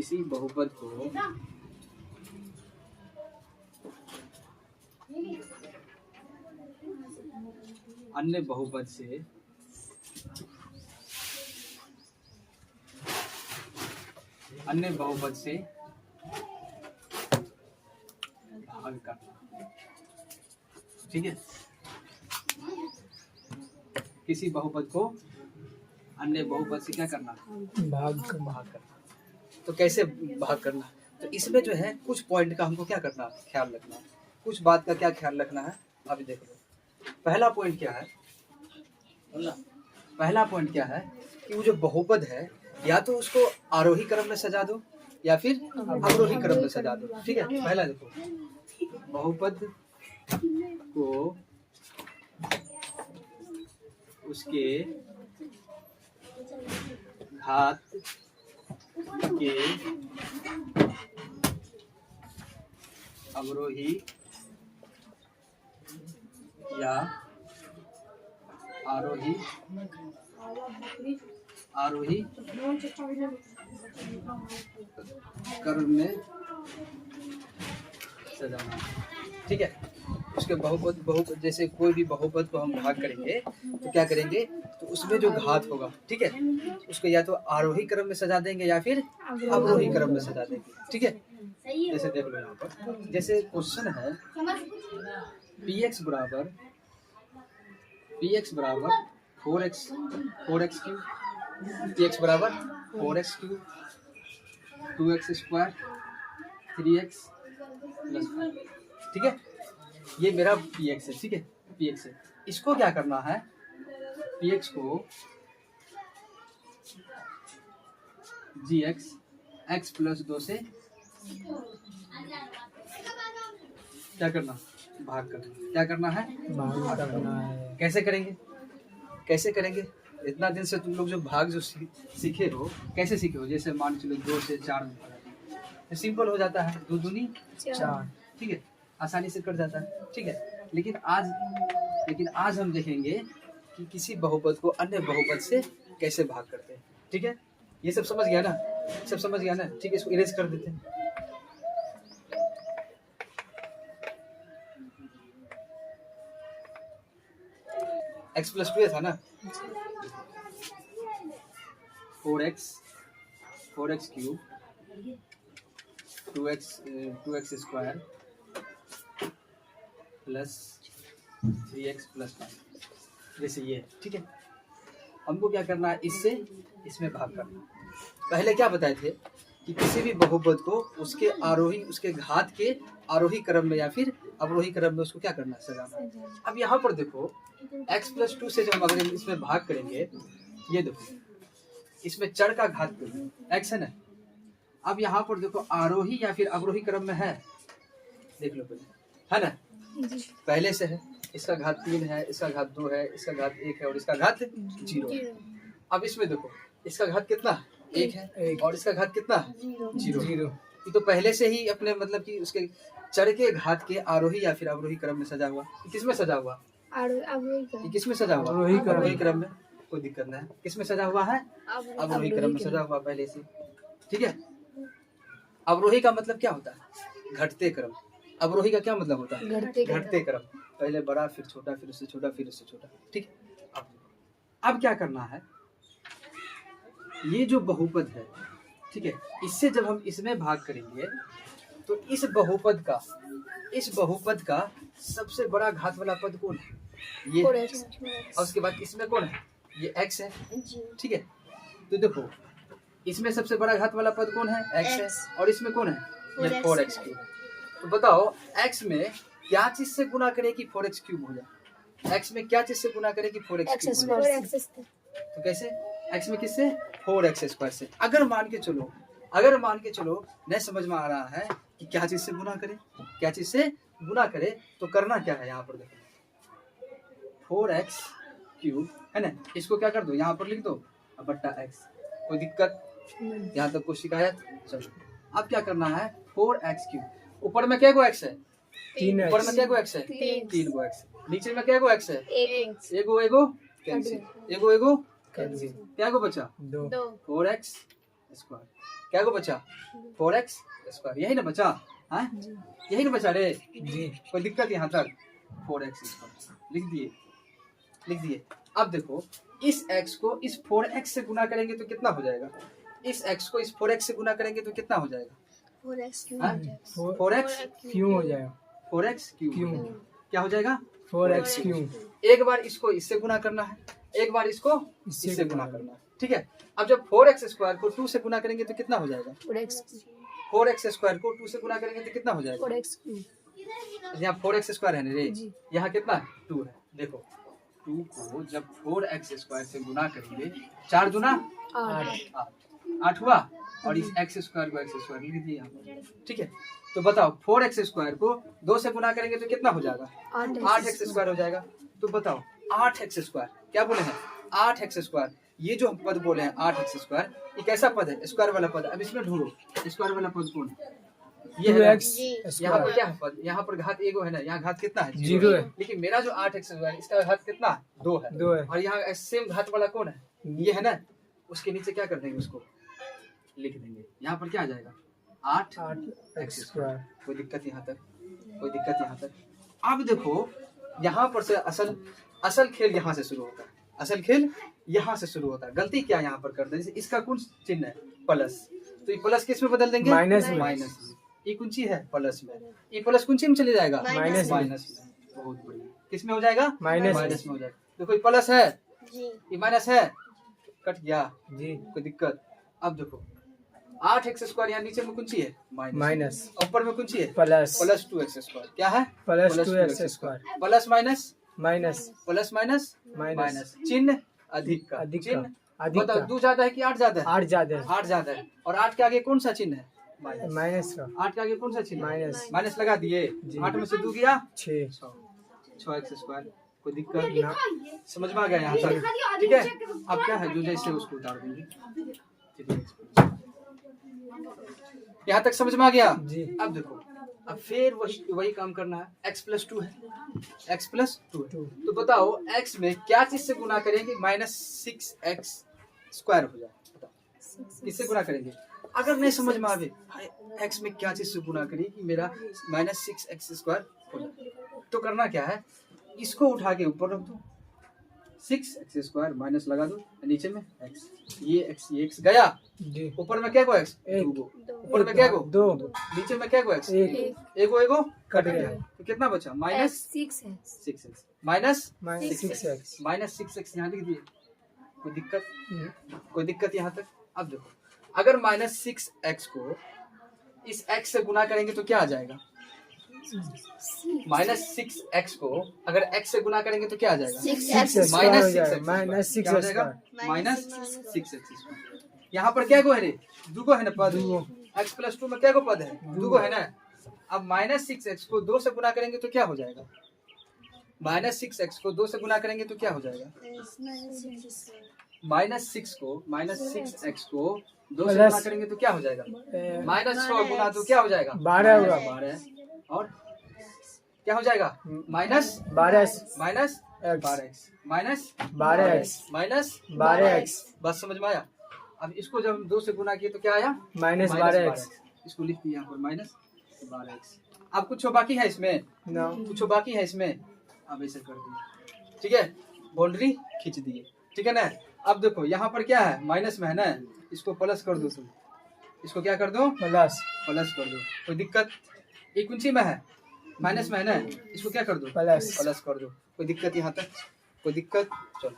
किसी बहुपद को अन्य बहुपद से भाग करना। ठीक है, किसी बहुपद को अन्य बहुपद से क्या करना, भाग करना। तो कैसे भाग करना, तो इसमें जो है कुछ पॉइंट का हमको क्या करना, ख्याल रखना, कुछ बात का क्या ख्याल रखना है। अभी देख लो, पहला पॉइंट क्या है, पहला पॉइंट क्या है कि वो जो बहुपद है या तो उसको आरोही क्रम में सजा दो या फिर अवरोही क्रम में सजा दो। ठीक है, पहला देखो, बहुपद को उसके घात के अवरोही या आरोही क्रम में सजाना। ठीक है, उसके बहुपद जैसे कोई भी बहुपद को हम भाग करेंगे तो क्या करेंगे, तो उसमें जो घात होगा, ठीक है, उसको या तो आरोही क्रम में सजा देंगे या फिर अवरोही क्रम में सजा देंगे। ठीक है, जैसे देख लो यहाँ पर, जैसे क्वेश्चन है px बराबर 4x क्यूब, px बराबर 4x cube, 2x square, 3x plus 5। ठीक है, ये मेरा px है। ठीक है, px है, इसको क्या करना है, px को gx x प्लस 2 से क्या करना, भाग करना। क्या करना है, भाग करना है। कैसे करेंगे, इतना दिन से तुम लोग जो भाग जो सीखे हो, कैसे सीखे हो, जैसे मान चलो 2 से 4 में तो सिंपल हो जाता है, 2 दूनी 4। ठीक है, आसानी से कट जाता है। ठीक है, लेकिन आज हम देखेंगे कि किसी बहुपद को अन्य बहुपद से कैसे भाग करते हैं। ठीक है, ये सब समझ गया ना, सब समझ गया ना। ठीक है, इसको इरेज कर देते हैं। x प्लस 2 था ना, 4x cube, 2x square plus 3x plus 5, जैसे ये। ठीक है, हमको क्या करना है, इससे इसमें भाग करना। पहले क्या बताए थे कि किसी भी बहुपद को उसके घात के आरोही क्रम में या फिर अवरोही क्रम में उसको क्या करना है, सजाना। अब यहाँ पर देखो, x प्लस 2 से जब हम अगर इसमें भाग करेंगे, ये देखो इसमें चर का घात x है ना। अब यहाँ पर देखो आरोही या फिर अवरोही क्रम में है, देख लो पहले, है ना, पहले से है। इसका घात 3 है, इसका घात 2 है, इसका घात 1 है और इसका घात 0 है। अब इसमें देखो, इसका घात कितना 1 है और इसका घात कितना 0। ये तो पहले से ही अपने मतलब कि उसके चर के घात के आरोही या फिर अवरोही क्रम में सजा हुआ। किसमें सजा हुआ, किसमें सजा हुआ, अवरोही क्रम में। कोई दिक्कत नहीं है, किसमें सजा हुआ है, अवरोही क्रम में सजा हुआ पहले से। ठीक है, अवरोही का मतलब क्या होता है, घटते क्रम। अवरोही का क्या मतलब होता है, घटते क्रम, पहले बड़ा फिर छोटा फिर उससे छोटा फिर उससे छोटा। ठीक है, अब क्या करना है, ये जो बहुपद है, ठीक है, इससे जब हम इसमें भाग करेंगे तो इस बहुपद का सबसे बड़ा घात वाला पद कौन है, ये। और उसके बाद इसमें कौन है, ये x है। ठीक है, तो देखो इसमें सबसे बड़ा घात वाला पद कौन है, x है, और इसमें कौन है, ये 4x क्यूब है। तो बताओ x में क्या चीज से गुना करे कि 4x क्यूब हो जाए, x में क्या चीज से गुना करे कि 4x क्यूब हो जाए। तो कैसे, x में किससे, 4x स्क्वायर से। अगर मान के चलो नहीं समझ में आ रहा है कि क्या चीज से गुना करे, तो करना क्या है, यहाँ पर देखो 4x क्यूब है ना, इसको क्या कर दो, यहाँ पर लिख दो बट्टा x। कोई दिक्कत, यहाँ तक कोई शिकायत। चलो अब क्या करना है, 4x क्यूब, ऊपर में क्या गो x है, 3। ऊपर में क्या गो x है, 3 गो x। नीचे में क्या गो x है, एगो कैंसिल, एगो क्या गो बचा, 4x स्क्वायर। क्या को बचा 4x स्क्वायर, यही ना बचा, हाँ यही ना बचा रे जी। कोई दिक्कत यहाँ तक 4x स्क्वायर लिख दिए। अब देखो इस x को इस 4x से गुना करेंगे तो कितना हो जाएगा, इस x को इस 4x से गुना करेंगे तो कितना हो जाएगा 4x क्यों हो जाएगा 4x क्यों क्या हो जाएगा 4x क्यों। एक बार इसको इससे गुना करना है, एक बार इसको इससे गुना करना है, ठीक है। अब जब 4x स्क्वायर को 2 से गुना करेंगे तो कितना हो जाएगा 4x स्क्वायर को 2 से गुना करेंगे तो कितना हो जाएगा, यहाँ 4x स्क्वायर है ना रे, यहाँ कितना है 2 है। देखो 2 को जब 4x स्क्वायर से गुना करेंगे 4 दूना 8 हुआ, और इस x स्क्वायर को x स्क्वायर लिख दिए यहाँ पर, ठीक है। तो बताओ 4x स्क्वायर को 2 से गुना करेंगे तो कितना हो जाएगा 8x स्क्वायर हो जाएगा। तो बताओ 8x स्क्वायर क्या बोले हैं 8x स्क्वायर, ये जो हम पद बोले हैं 8x स्क्वायर, ये कैसा पद है स्क्वायर वाला पद। अब इसमें ढूंढो स्क्वायर वाला पद कौन है, ये है यहाँ पर क्या है पद, यहाँ पर घात एगो है ना, यहाँ घात कितना है 0 है, लेकिन मेरा जो 8x स्क्वायर इसका घात कितना है 2 है, और यहाँ सेम घात वाला कौन है ये है ना, उसके नीचे क्या कर देंगे उसको लिख देंगे, यहाँ पर क्या आ जाएगा 8x स्क्वायर। कोई दिक्कत यहाँ तक, कोई दिक्कत यहाँ तक। अब देखो यहाँ पर से असल खेल यहाँ से शुरू होता है, असल खेल यहाँ से शुरू होता है। गलती क्या यहाँ पर करते हैं, जैसे इसका कौन चिन्ह है प्लस, तो ये प्लस किस में बदल देंगे माइनस में, ये कुंची है प्लस में, ये प्लस कुंची में चले जाएगा माइनस में। बहुत बढ़िया, किस में हो जाएगा माइनस में हो जाएगा। देखो ये प्लस है ये माइनस है, कट गया जी, कोई दिक्कत। अब देखो 8x स्क्वायर यहाँ नीचे में कुंची है माइनस, ऊपर में कुंची है प्लस 2x स्क्वायर, क्या है plus 2x square, plus minus minus plus minus minus, चिन्ह अधिक का अधिक चिन्ह, का, अधिक बताओ का, 2 ज्यादा है कि 8 ज्यादा है 8 ज्यादा है, 8 ज्यादा है, और 8 के आगे कौन सा चिन्ह है माइनस का, 8 के आगे कौन सा चिन्ह माइनस, माइनस लगा दिए, जी। 8 में से 2 गया 6 6x स्क्वायर। कोई दिक्कत ना, समझ में आ गया यहाँ तक, ठीक है। अब क्या है जो जैसे उसको उतार देंगे, यहाँ तक समझ में आ गया जी। अब देखो अब फिर वही काम करना है, x प्लस 2 है, x प्लस 2 है, तो बताओ x में क्या चीज से गुना करेंगे -6x स्क्वायर हो जाए, बताओ किससे गुना करेंगे। अगर नहीं समझ में आवे x में क्या चीज से गुना करिए कि मेरा -6x स्क्वायर हो जाए, तो करना क्या है, इसको उठा के ऊपर रख दो, 6x स्क्वायर माइनस लगा दो, नीचे में x, ये x गया, ऊपर में क्या को x, ऊपर में क्या को 2, नीचे में क्या को x, एगो कट गया, तो कितना बचा -6x माइनस 6x यहाँ लिख दिए। कोई दिक्कत यहाँ तक। अब देखो अगर -6x को इस x से गुना करेंगे तो क्या आ जाएगा, -6x को अगर x से गुना करेंगे तो क्या आ जाएगा -6x। यहाँ पर क्या को है रे, 2 को है ना पद, x प्लस 2 में क्या को पद है 2 को है ना। अब -6x को 2 से गुना करेंगे तो क्या हो जाएगा, -6x को 2 से गुना करेंगे तो क्या हो जाएगा, -6x को 2 से गुना करेंगे तो क्या हो जाएगा, -6 गुना तो क्या हो जाएगा 12 होगा, 12 और क्या हो जाएगा -12x -12x बस समझ में आया। अब इसको जब हम 2 से गुना किए तो क्या आया -12x, इसको लिख दिया यहाँ पर -12x। अब कुछ बाकी है इसमें, कुछ बाकी है इसमें, अब ऐसे कर दिए, ठीक है, बाउंड्री खींच दिए, ठीक है ना। अब देखो यहाँ पर क्या है माइनस में है ना, इसको प्लस कर दो, तुम इसको क्या कर दो प्लस कर दो। कोई दिक्कत, एक कुंची में है माइनस में है ना, इसको क्या कर दो प्लस कर दो। कोई दिक्कत यहाँ तक, कोई दिक्कत। चलो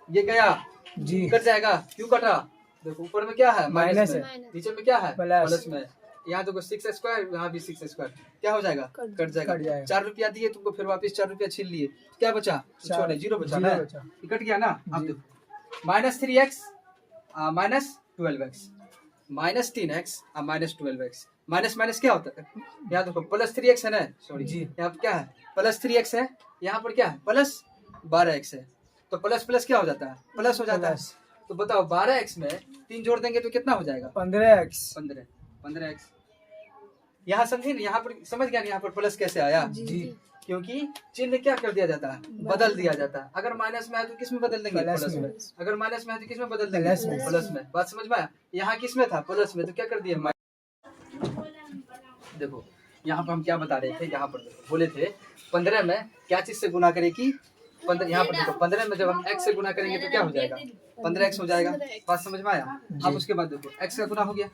ये गया जी, कट जाएगा, क्यों कटा, देखो ऊपर में क्या है माइनस है, नीचे में क्या है प्लस में, यहाँ देखो 6 स्क्वायर, यहाँ भी 6 स्क्वायर, क्या हो जाएगा कट जाएगा। 4 रुपया दिए तुमको, फिर वापस 4 रुपया छीन लिए, क्या बचा 0 बचा ना, कट गया ना। अब देखो -3x -12x -3x -12x minus क्या होता है, यहाँ देखो +3x है ना, सॉरी जी, यहाँ पर क्या है +3x है, यहाँ पर क्या है +12x है, तो प्लस क्या हो जाता है प्लस हो जाता है। तो बताओ 12x में 3 जोड़ देंगे तो कितना हो जाएगा 15x। यहाँ समझे ना, यहाँ पर समझ गया ना, यहाँ पर प्लस कैसे आया जी। क्योंकि चिन्ह क्या कर दिया जाता है, बदल दिया जाता है। अगर माइनस में है तो किस में बदल देंगे, प्लस प्लस में। में। अगर माइनस में है तो किस में बदल देंगे, प्लस में। प्लस में। बात समझ में आया। यहाँ किस में था, प्लस में, तो क्या कर दिया देखो यहाँ पर हम क्या बता रहे थे, यहाँ पर देखो बोले थे 15 में क्या चीज से गुना करे कि 15, यहाँ पर देखो 15 में जब हम x से गुना करेंगे तो क्या हो जाएगा, 15x हो जाएगा। बात समझ में आया। अब उसके बाद देखो x का गुना हो गया।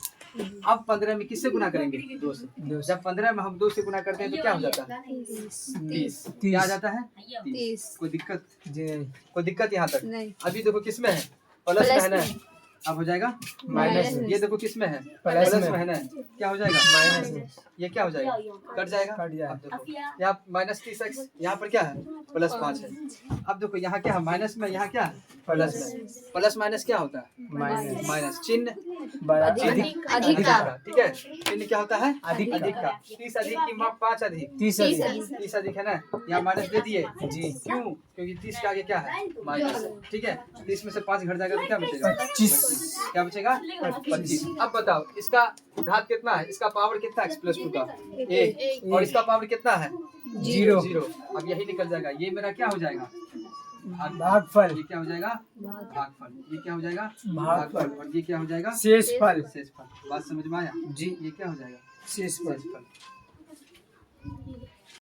अब 15 में किससे गुना करेंगे, 2 से। जब 15 में हम 2 से गुना करते हैं तो क्या हो जाता है, 30। क्या आ जाता है, 30। कोई दिक्कत, जी नहीं। कोई दिक्कत यहाँ तक नहीं। अभी देखो किस में है, प्लस में है ना। अब हो जाएगा माइनस में। ये देखो किस में है, प्लस प्लस में। में है ना। क्या हो जाएगा, माइनस में। ये क्या हो जाएगा, कट जाएगा। कट जाएगा। अब देखो यहाँ माइनस 30x, यहाँ पर क्या है, प्लस 5 है। अब देखो यहाँ क्या है, माइनस में, यहाँ क्या है, प्लस में। प्लस माइनस क्या होता है, माइनस। माइनस। चिन्ह बड़ा अधिक का। ठीक है। चिन्ह क्या होता है, अधिक अधिक का। 30 अधिक की माप 5 अधिक, 30 30 अधिक है ना। यहाँ माइनस दे दिए जी। क्यों, क्योंकि 30 के आगे क्या है, माइनस। ठीक है, 30 में से 5 घट जाएगा तो क्या बचेगा, 25। क्या बचेगा, 25। अब बताओ इसका घात कितना है, इसका पावर कितना है, x+2 का 1, और इसका पावर कितना है, 0। 0। अब यही निकल जाएगा, ये मेरा क्या हो जाएगा, भागफल। ये क्या हो जाएगा, भागफल। ये क्या हो जाएगा, भागफल। और ये क्या हो जाएगा, शेषफल। शेषफल। बात समझ में आया जी। ये क्या हो जाएगा, शेषफल। शेषफल।